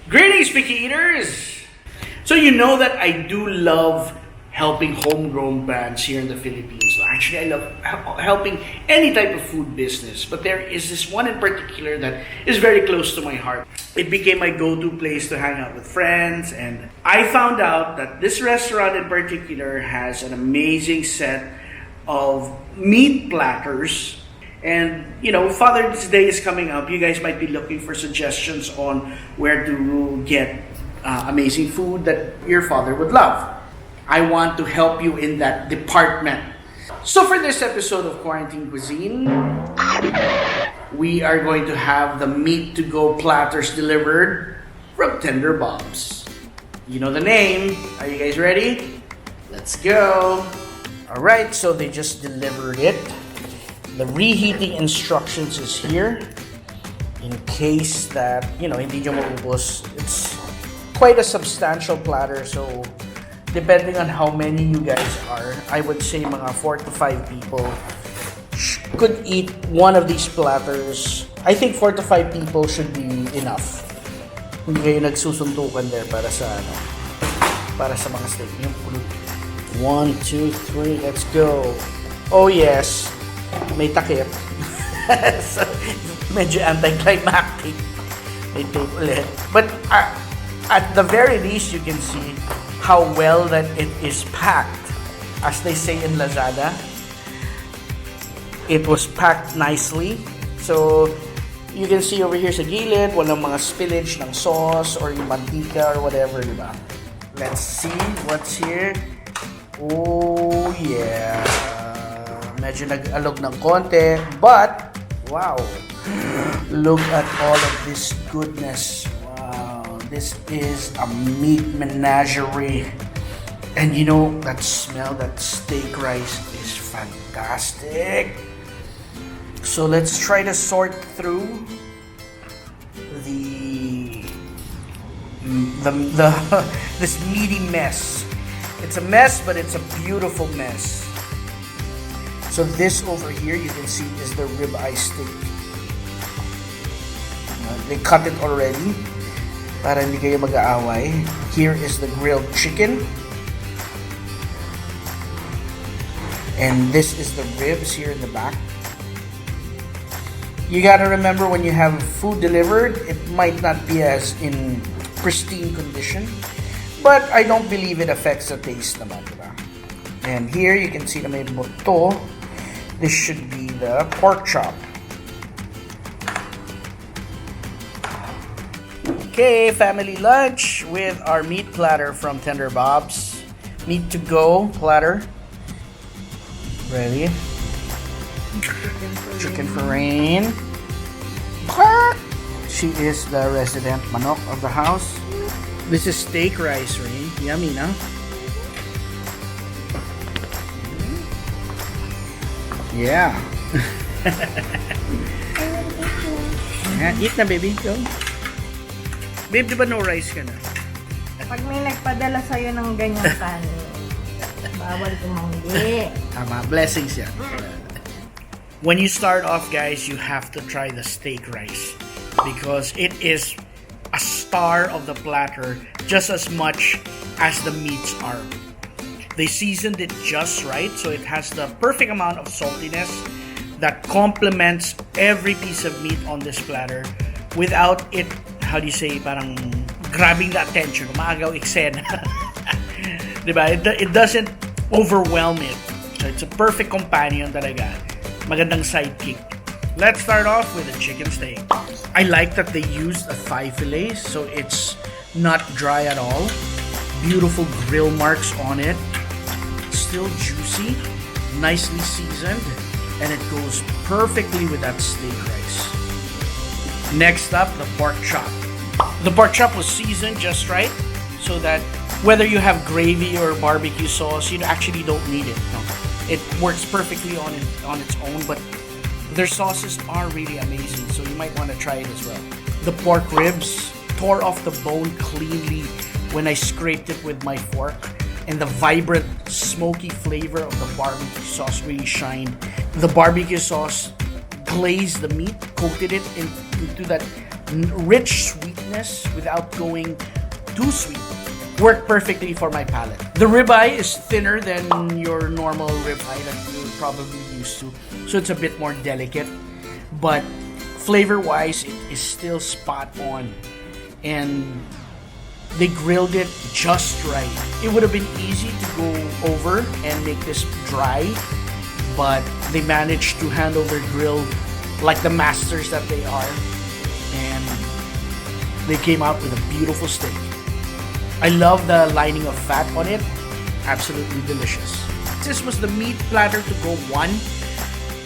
Greetings, picky eaters! So you know that I do love helping homegrown brands here in the Philippines. Actually, I love helping any type of food business. But there is this one in particular that is very close to my heart. It became my go-to place to hang out with friends. And I found out that this restaurant in particular has an amazing set of meat platters. And, you know, Father's Day is coming up. You guys might be looking for suggestions on where to get amazing food that your father would love. I want to help you in that department. So for this episode of Quarantine Cuisine, we are going to have the meat-to-go platters delivered from Tender Bob's. You know the name. Are you guys ready? Let's go. Alright, so they just delivered it. The reheating instructions is here in case that, you know, hindi nyo maubos. It's quite a substantial platter, so depending on how many you guys are, I would say mga 4 to 5 people could eat one of these platters. I think 4 to 5 people should be enough. Hindi kayo nagsusuntukan there para sa mga steak. 1, 2, 3, let's go. Oh yes. May takip. So, medyo anticlimactic. May tape ulit. But at the very least, you can see how well that it is packed. As they say in Lazada, it was packed nicely. So, you can see over here sa gilid, walang mga spillage ng sauce or yung mantika or whatever, diba? Let's see what's here. Oh, yeah. Medyo nag-alog ng konti, but wow, look at all of this goodness. Wow, this is a meat menagerie. And you know, that smell, that steak rice is fantastic. So let's try to sort through this meaty mess. It's a mess, but it's a beautiful mess. So this over here, you can see, is the ribeye steak. They cut it already para hindi kayo mag-aaway. Here is the grilled chicken. And this is the ribs here in the back. You gotta remember, when you have food delivered, it might not be as in pristine condition. But I don't believe it affects the taste naman, diba? And here you can see na may buto. This should be the pork chop. Okay, family lunch with our meat platter from Tender Bob's. Meat to go platter. Ready? Chicken for Rain. She is the resident manok of the house. This is steak rice, Rain. Yummy, no? Yeah. Eat na, baby. Go. Babe, di ba no rice ka na? Pag may nagpadala sa'yo ng ganyang kanin, bawal tumanggi. Tama. Blessings yan. When you start off, guys, you have to try the steak rice because it is a star of the platter just as much as the meats are. They seasoned it just right, so it has the perfect amount of saltiness that complements every piece of meat on this platter without it, how do you say, parang grabbing the attention, maagaw eksena. Diba? It doesn't overwhelm it. So it's a perfect companion talaga. Magandang sidekick. Let's start off with the chicken steak. I like that they used a thigh fillet, so it's not dry at all. Beautiful grill marks on it. Still juicy, nicely seasoned, and it goes perfectly with that steak rice. Next up, the pork chop. The pork chop was seasoned just right, so that whether you have gravy or barbecue sauce, you actually don't need it. No. It works perfectly on its own, but their sauces are really amazing, so you might want to try it as well. The pork ribs tore off the bone cleanly when I scraped it with my fork. And the vibrant, smoky flavor of the barbecue sauce really shined. The barbecue sauce glazed the meat, coated it into that rich sweetness sweetness without going too sweet. Work perfectly for my palate. The ribeye is thinner than your normal ribeye that you're probably used to, so it's a bit more delicate. But flavor-wise, it is still spot on, and they grilled it just right. It would have been easy to go over and make this dry, but they managed to handle their grill like the masters that they are, and they came out with a beautiful steak. I love the lining of fat on it. Absolutely delicious. This was the Meat Platter to go 1.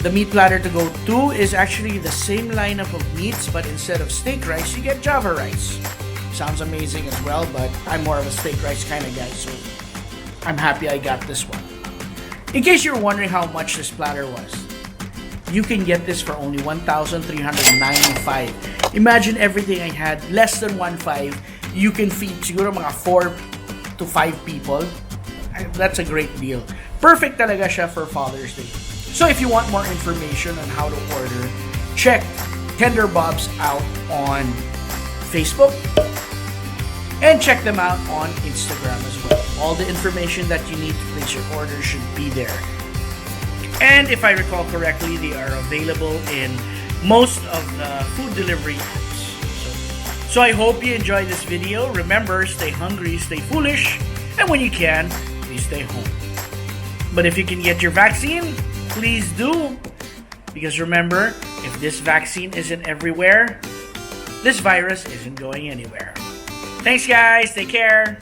The Meat Platter to go 2 is actually the same lineup of meats, but instead of steak rice, you get Java rice. Sounds amazing as well, but I'm more of a steak rice kind of guy, so I'm happy I got this one. In case you're wondering how much this platter was, you can get this for only $1,395. Imagine everything I had, less than 1.5. You can feed siguro mga 4 to 5 people. That's a great deal. Perfect talaga siya for Father's Day. So if you want more information on how to order, check Tender Bob's out on Facebook and check them out on Instagram as well. All the information that you need to place your order should be there. And if I recall correctly, they are available in most of the food delivery apps. So I hope you enjoyed this video. Remember, stay hungry, stay foolish, and when you can, please stay home. But if you can get your vaccine, please do. Because remember, if this vaccine isn't everywhere, this virus isn't going anywhere. Thanks guys, take care.